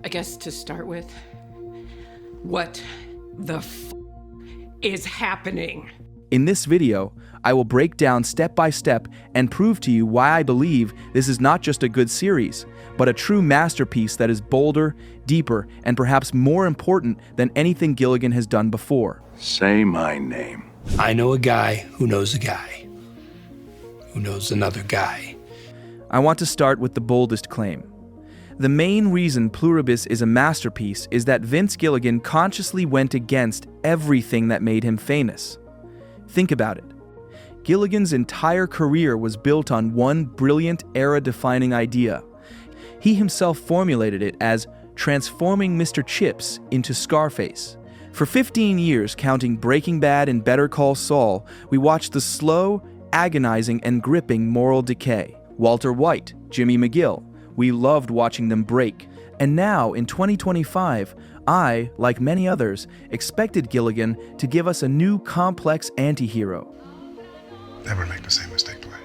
I guess to start with, what the is happening? In this video, I will break down step by step and prove to you why I believe this is not just a good series, but a true masterpiece that is bolder, deeper, and perhaps more important than anything Gilligan has done before. Say my name. I know a guy who knows a guy who knows another guy. I want to start with the boldest claim. The main reason Pluribus is a masterpiece is that Vince Gilligan consciously went against everything that made him famous. Think about it. Gilligan's entire career was built on one brilliant, era-defining idea. He himself formulated it as transforming Mr. Chips into Scarface. For 15 years, counting Breaking Bad and Better Call Saul, we watched the slow, agonizing, and gripping moral decay. Walter White, Jimmy McGill, we loved watching them break. And now, in 2025, I, like many others, expected Gilligan to give us a new complex anti-hero. Never make the same mistake twice.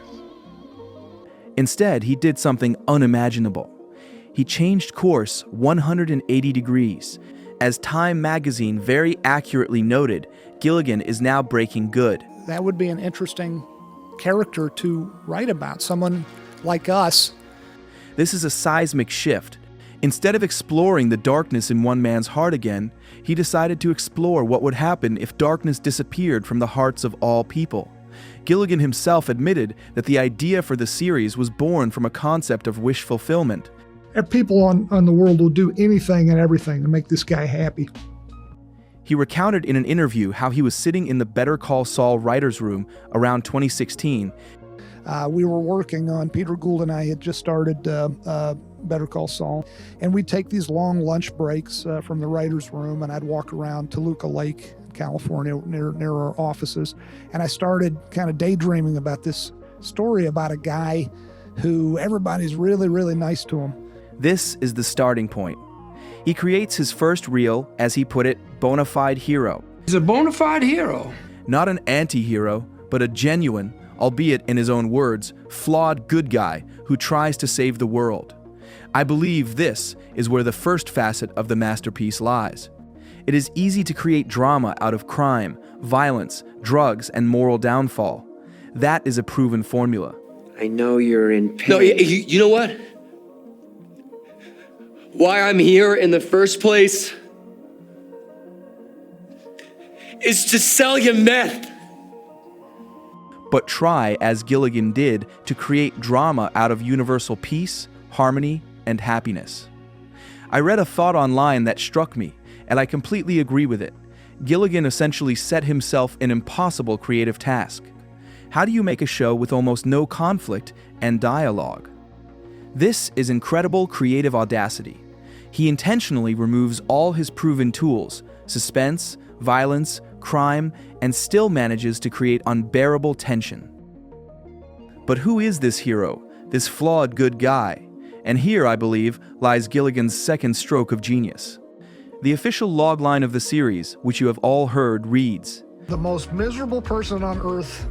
Instead, he did something unimaginable. He changed course 180 degrees. As Time magazine very accurately noted, Gilligan is now breaking good. That would be an interesting character to write about, someone like us. This is a seismic shift. Instead of exploring the darkness in one man's heart again, he decided to explore what would happen if darkness disappeared from the hearts of all people. Gilligan himself admitted that the idea for the series was born from a concept of wish fulfillment. People on the world will do anything and everything to make this guy happy. He recounted in an interview how he was sitting in the Better Call Saul writer's room around 2016. We were working on, Peter Gould and I had just started Better Call Saul, and we'd take these long lunch breaks from the writer's room, and I'd walk around Toluca Lake, California, near our offices, and I started kind of daydreaming about this story about a guy who everybody's really, really nice to him. This is the starting point. He creates his first real, as he put it, bona fide hero. He's a bona fide hero. Not an anti-hero, but a genuine, albeit in his own words, flawed good guy who tries to save the world. I believe this is where the first facet of the masterpiece lies. It is easy to create drama out of crime, violence, drugs, and moral downfall. That is a proven formula. I know you're in pain. No, you know what? Why I'm here in the first place is to sell you meth. But try, as Gilligan did, to create drama out of universal peace, harmony, and happiness. I read a thought online that struck me, and I completely agree with it. Gilligan essentially set himself an impossible creative task. How do you make a show with almost no conflict and dialogue? This is incredible creative audacity. He intentionally removes all his proven tools, suspense, violence, crime, and still manages to create unbearable tension. But who is this hero, this flawed good guy? And here, I believe, lies Gilligan's second stroke of genius. The official logline of the series, which you have all heard, reads, The most miserable person on earth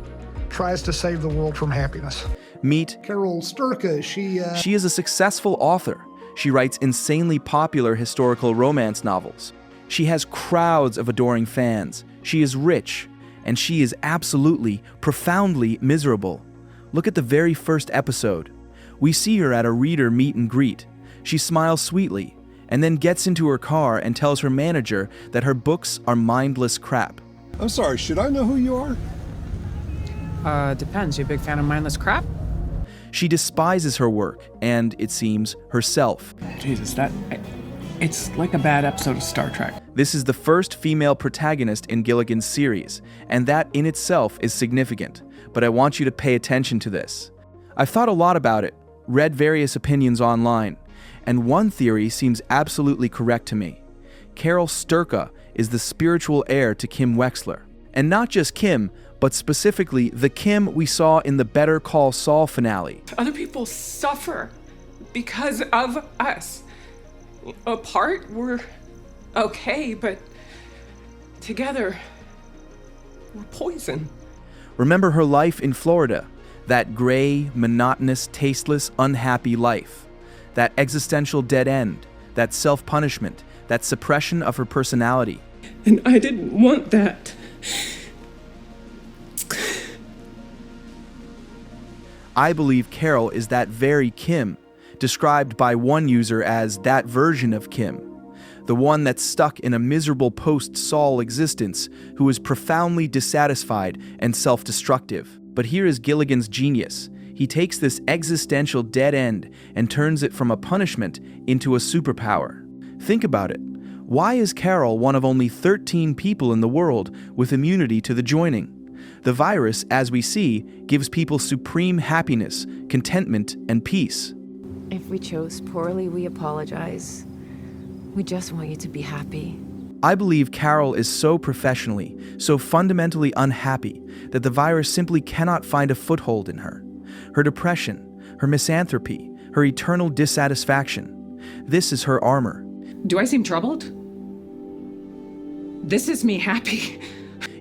tries to save the world from happiness. Meet Carol Sturka. She is a successful author. She writes insanely popular historical romance novels. She has crowds of adoring fans. She is rich, and she is absolutely, profoundly miserable. Look at the very first episode. We see her at a reader meet and greet. She smiles sweetly, and then gets into her car and tells her manager that her books are mindless crap. I'm sorry, should I know who you are? Depends. You a big fan of mindless crap? She despises her work and, it seems, herself. Jesus, it's like a bad episode of Star Trek. This is the first female protagonist in Gilligan's series, and that in itself is significant, but I want you to pay attention to this. I've thought a lot about it, read various opinions online, and one theory seems absolutely correct to me. Carol Sturka is the spiritual heir to Kim Wexler. And not just Kim, but specifically the Kim we saw in the Better Call Saul finale. Other people suffer because of us. Apart, we're okay, but together, we're poison. Remember her life in Florida, that gray, monotonous, tasteless, unhappy life, that existential dead end, that self-punishment, that suppression of her personality. And I didn't want that. I believe Carol is that very Kim, described by one user as that version of Kim, the one that's stuck in a miserable post-Saul existence who is profoundly dissatisfied and self-destructive. But here is Gilligan's genius. He takes this existential dead end and turns it from a punishment into a superpower. Think about it. Why is Carol one of only 13 people in the world with immunity to the joining? The virus, as we see, gives people supreme happiness, contentment, and peace. If we chose poorly, we apologize. We just want you to be happy. I believe Carol is so professionally, so fundamentally unhappy that the virus simply cannot find a foothold in her. Her depression, her misanthropy, her eternal dissatisfaction. This is her armor. Do I seem troubled? This is me happy.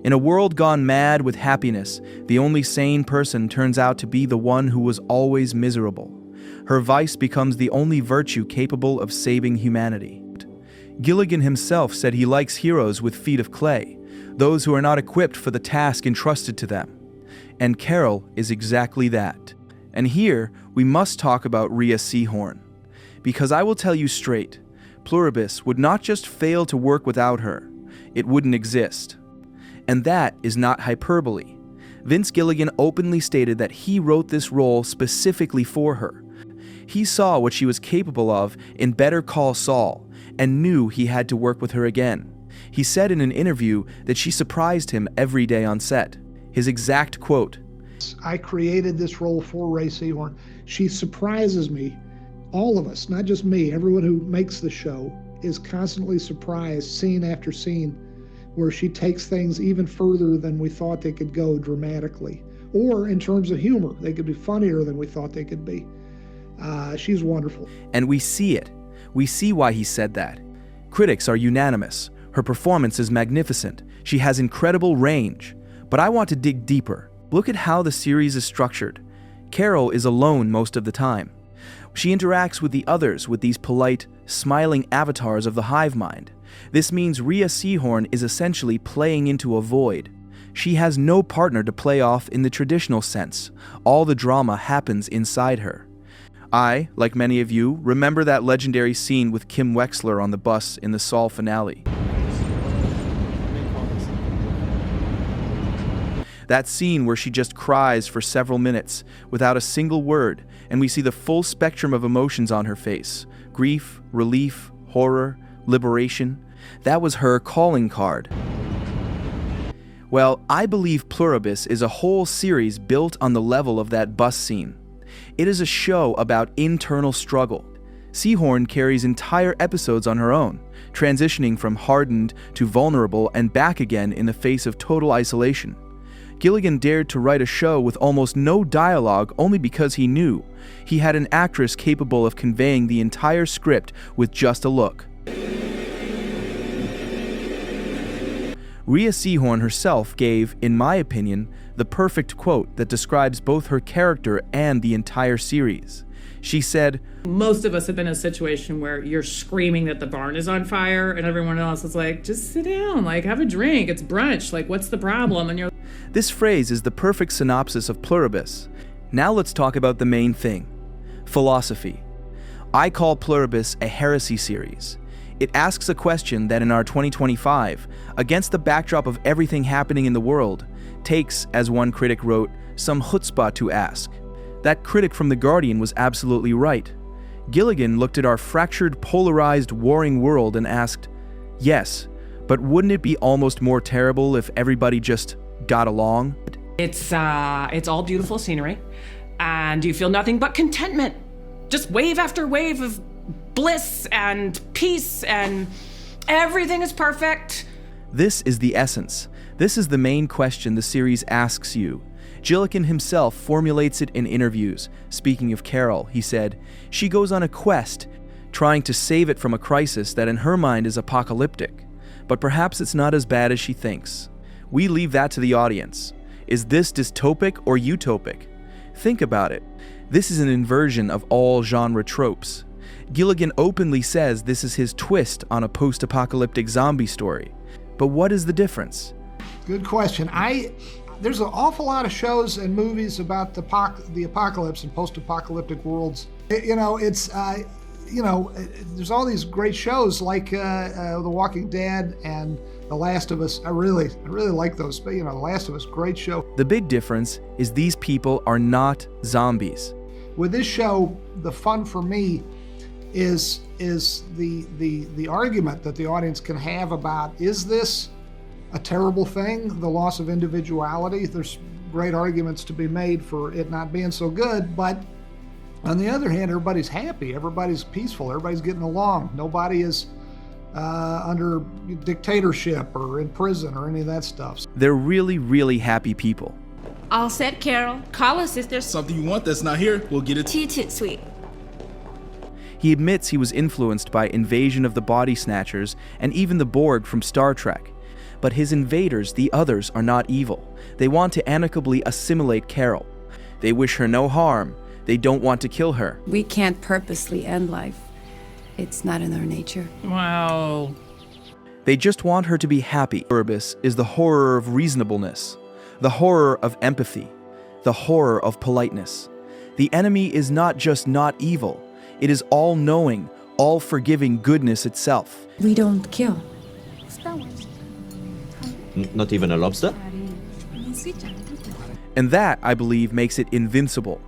In a world gone mad with happiness, the only sane person turns out to be the one who was always miserable. Her vice becomes the only virtue capable of saving humanity. Gilligan himself said he likes heroes with feet of clay, those who are not equipped for the task entrusted to them. And Carol is exactly that. And here, we must talk about Rhea Seehorn. Because I will tell you straight, Pluribus would not just fail to work without her, it wouldn't exist. And that is not hyperbole. Vince Gilligan openly stated that he wrote this role specifically for her. He saw what she was capable of in Better Call Saul and knew he had to work with her again. He said in an interview that she surprised him every day on set. His exact quote, I created this role for Rhea Seehorn. She surprises me. All of us, not just me, everyone who makes the show is constantly surprised scene after scene where she takes things even further than we thought they could go dramatically. Or in terms of humor, they could be funnier than we thought they could be. She's wonderful. And we see it. We see why he said that. Critics are unanimous. Her performance is magnificent. She has incredible range. But I want to dig deeper. Look at how the series is structured. Carol is alone most of the time. She interacts with the others with these polite, smiling avatars of the Hive-Mind. This means Rhea Seehorn is essentially playing into a void. She has no partner to play off in the traditional sense. All the drama happens inside her. I, like many of you, remember that legendary scene with Kim Wexler on the bus in the Saul finale. That scene where she just cries for several minutes without a single word, and we see the full spectrum of emotions on her face: grief, relief, horror, liberation. That was her calling card. Well, I believe Pluribus is a whole series built on the level of that bus scene. It is a show about internal struggle. Seehorn carries entire episodes on her own, transitioning from hardened to vulnerable and back again in the face of total isolation. Gilligan dared to write a show with almost no dialogue only because he knew he had an actress capable of conveying the entire script with just a look. Rhea Seehorn herself gave, in my opinion, the perfect quote that describes both her character and the entire series. She said, Most of us have been in a situation where you're screaming that the barn is on fire and everyone else is like, just sit down, like have a drink, it's brunch, like what's the problem? And you're This phrase is the perfect synopsis of Pluribus. Now let's talk about the main thing: philosophy. I call Pluribus a heresy series. It asks a question that in our 2025, against the backdrop of everything happening in the world, takes, as one critic wrote, some chutzpah to ask. That critic from The Guardian was absolutely right. Gilligan looked at our fractured, polarized, warring world and asked, yes, but wouldn't it be almost more terrible if everybody just got along? It's all beautiful scenery, and you feel nothing but contentment. Just wave after wave of bliss and peace, and everything is perfect. This is the essence. This is the main question the series asks you. Gilligan himself formulates it in interviews. Speaking of Carol, he said, she goes on a quest, trying to save it from a crisis that in her mind is apocalyptic. But perhaps it's not as bad as she thinks. We leave that to the audience. Is this dystopic or utopic? Think about it. This is an inversion of all genre tropes. Gilligan openly says this is his twist on a post-apocalyptic zombie story. But what is the difference? Good question. There's an awful lot of shows and movies about the apocalypse and post-apocalyptic worlds. There's all these great shows like The Walking Dead and The Last of Us. I really like those. The Last of Us, great show. The big difference is these people are not zombies. With this show, the fun for me is the argument that the audience can have about, is this a terrible thing, the loss of individuality? There's great arguments to be made for it not being so good, but on the other hand, everybody's happy, everybody's peaceful, everybody's getting along. Nobody is under dictatorship or in prison or any of that stuff. They're really, really happy people. All set, Carol. Call us if there's something you want that's not here. We'll get it. Toot sweet. He admits he was influenced by Invasion of the Body Snatchers and even the Borg from Star Trek. But his invaders, the others, are not evil. They want to amicably assimilate Carol. They wish her no harm. They don't want to kill her. We can't purposely end life. It's not in our nature. Wow. They just want her to be happy. Pluribus is the horror of reasonableness, the horror of empathy, the horror of politeness. The enemy is not just not evil. It is all-knowing, all-forgiving goodness itself. We don't kill. Not even a lobster? And that, I believe, makes it invincible.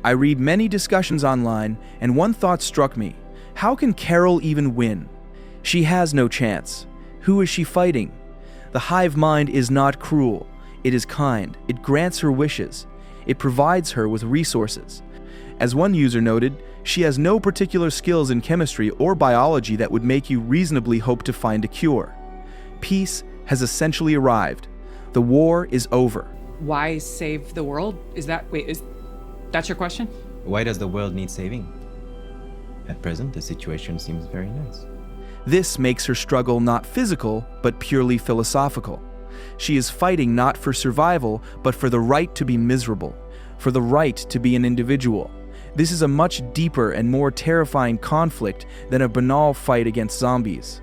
I read many discussions online, and one thought struck me. How can Carol even win? She has no chance. Who is she fighting? The Hive-Mind is not cruel. It is kind. It grants her wishes. It provides her with resources. As one user noted, she has no particular skills in chemistry or biology that would make you reasonably hope to find a cure. Peace has essentially arrived. The war is over. Why save the world? That's your question? Why does the world need saving? At present, the situation seems very nice. This makes her struggle not physical, but purely philosophical. She is fighting not for survival, but for the right to be miserable, for the right to be an individual. This is a much deeper and more terrifying conflict than a banal fight against zombies.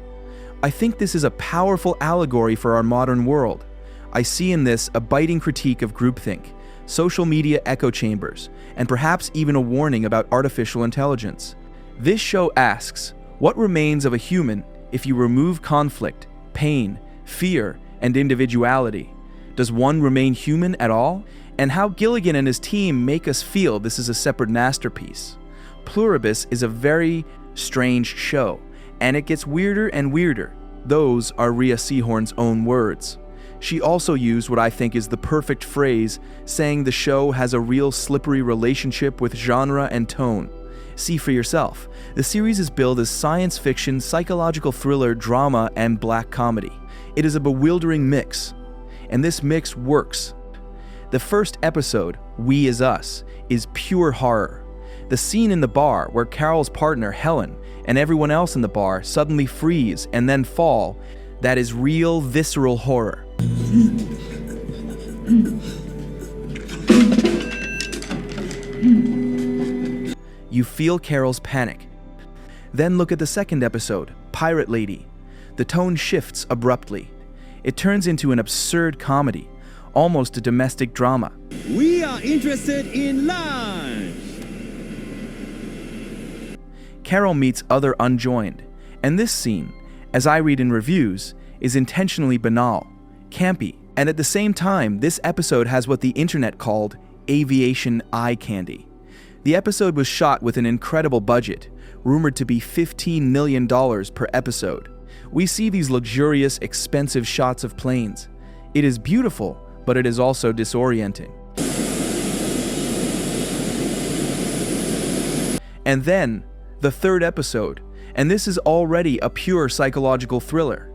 I think this is a powerful allegory for our modern world. I see in this a biting critique of groupthink, social media echo chambers, and perhaps even a warning about artificial intelligence. This show asks, what remains of a human if you remove conflict, pain, fear, and individuality? Does one remain human at all? And how Gilligan and his team make us feel this is a separate masterpiece. Pluribus is a very strange show, and it gets weirder and weirder. Those are Rhea Seehorn's own words. She also used what I think is the perfect phrase, saying the show has a real slippery relationship with genre and tone. See for yourself. The series is billed as science fiction, psychological thriller, drama, and black comedy. It is a bewildering mix, and this mix works. The first episode, We Is Us, is pure horror. The scene in the bar where Carol's partner, Helen, and everyone else in the bar suddenly freeze and then fall, that is real, visceral horror. You feel Carol's panic. Then look at the second episode, Pirate Lady. The tone shifts abruptly. It turns into an absurd comedy, almost a domestic drama. We are interested in life. Carol meets other unjoined, and this scene, as I read in reviews, is intentionally banal, campy, and at the same time, this episode has what the internet called aviation eye candy. The episode was shot with an incredible budget, rumored to be $15 million per episode. We see these luxurious, expensive shots of planes. It is beautiful, but it is also disorienting. And then, the third episode, and this is already a pure psychological thriller.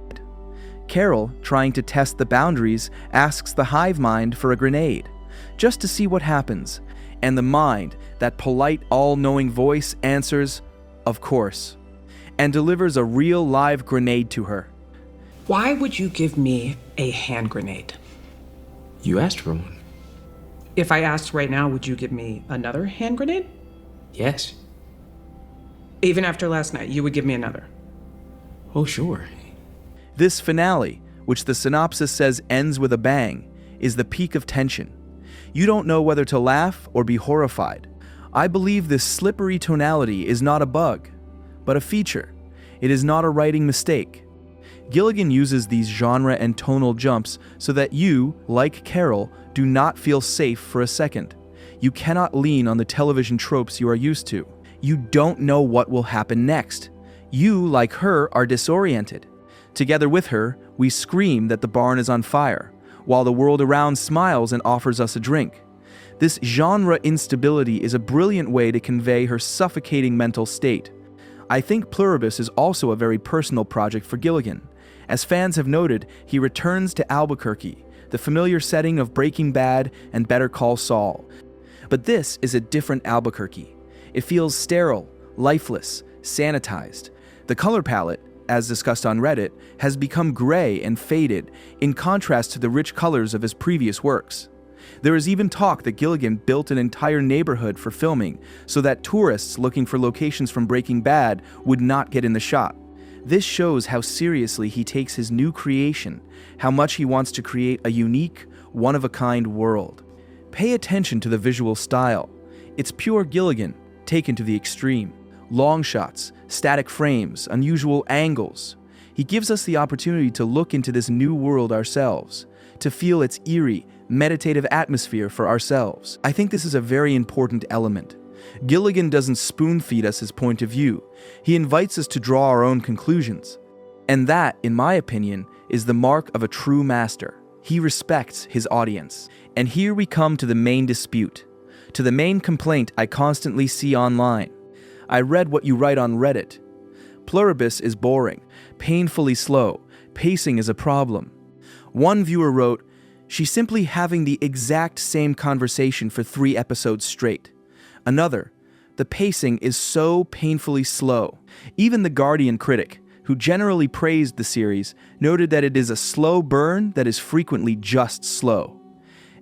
Carol, trying to test the boundaries, asks the Hive-Mind for a grenade, just to see what happens, and the mind, that polite, all-knowing voice, answers, of course, and delivers a real live grenade to her. Why would you give me a hand grenade? You asked for one. If I asked right now, would you give me another hand grenade? Yes. Even after last night, you would give me another. Oh, sure. This finale, which the synopsis says ends with a bang, is the peak of tension. You don't know whether to laugh or be horrified. I believe this slippery tonality is not a bug, but a feature. It is not a writing mistake. Gilligan uses these genre and tonal jumps so that you, like Carol, do not feel safe for a second. You cannot lean on the television tropes you are used to. You don't know what will happen next. You, like her, are disoriented. Together with her, we scream that the barn is on fire, while the world around smiles and offers us a drink. This genre instability is a brilliant way to convey her suffocating mental state. I think Pluribus is also a very personal project for Gilligan. As fans have noted, he returns to Albuquerque, the familiar setting of Breaking Bad and Better Call Saul. But this is a different Albuquerque. It feels sterile, lifeless, sanitized. The color palette, as discussed on Reddit, has become gray and faded, in contrast to the rich colors of his previous works. There is even talk that Gilligan built an entire neighborhood for filming so that tourists looking for locations from Breaking Bad would not get in the shot. This shows how seriously he takes his new creation, how much he wants to create a unique, one-of-a-kind world. Pay attention to the visual style. It's pure Gilligan, taken to the extreme. Long shots, static frames, unusual angles. He gives us the opportunity to look into this new world ourselves, to feel its eerie, meditative atmosphere for ourselves. I think this is a very important element. Gilligan doesn't spoon-feed us his point of view. He invites us to draw our own conclusions. And that, in my opinion, is the mark of a true master. He respects his audience. And here we come to the main dispute, to the main complaint I constantly see online. I read what you write on Reddit. Pluribus is boring, painfully slow, pacing is a problem. One viewer wrote, "She's simply having the exact same conversation for 3 episodes straight." Another, "The pacing is so painfully slow." Even the Guardian critic, who generally praised the series, noted that it is a slow burn that is frequently just slow.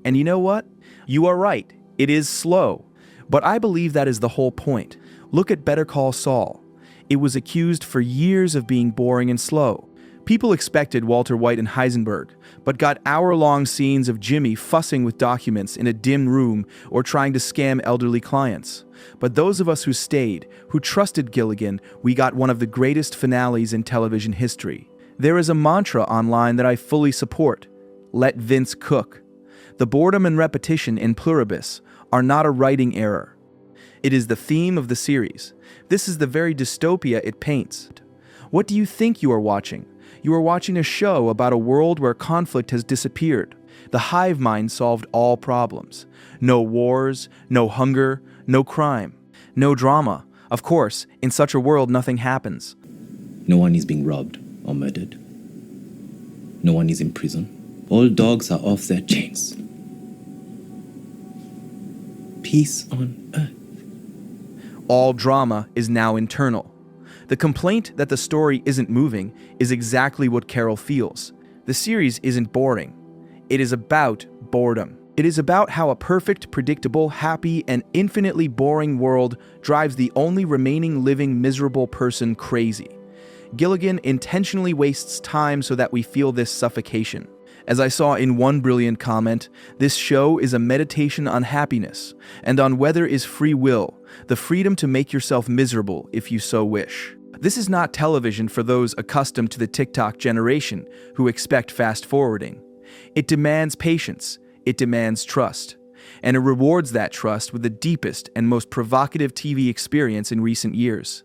And you know what? You are right, it is slow. But I believe that is the whole point. Look at Better Call Saul. It was accused for years of being boring and slow. People expected Walter White and Heisenberg, but got hour-long scenes of Jimmy fussing with documents in a dim room or trying to scam elderly clients. But those of us who stayed, who trusted Gilligan, we got one of the greatest finales in television history. There is a mantra online that I fully support. Let Vince cook. The boredom and repetition in Pluribus are not a writing error. It is the theme of the series. This is the very dystopia it paints. What do you think you are watching? You are watching a show about a world where conflict has disappeared. The Hive-Mind solved all problems. No wars, no hunger, no crime, no drama. Of course, in such a world, nothing happens. No one is being robbed or murdered. No one is in prison. All dogs are off their chains. Peace on earth. All drama is now internal. The complaint that the story isn't moving is exactly what Carol feels. The series isn't boring. It is about boredom. It is about how a perfect, predictable, happy, and infinitely boring world drives the only remaining living miserable person crazy. Gilligan intentionally wastes time so that we feel this suffocation. As I saw in one brilliant comment, this show is a meditation on happiness, and on whether is free will, the freedom to make yourself miserable if you so wish. This is not television for those accustomed to the TikTok generation who expect fast forwarding. It demands patience, it demands trust, and it rewards that trust with the deepest and most provocative TV experience in recent years.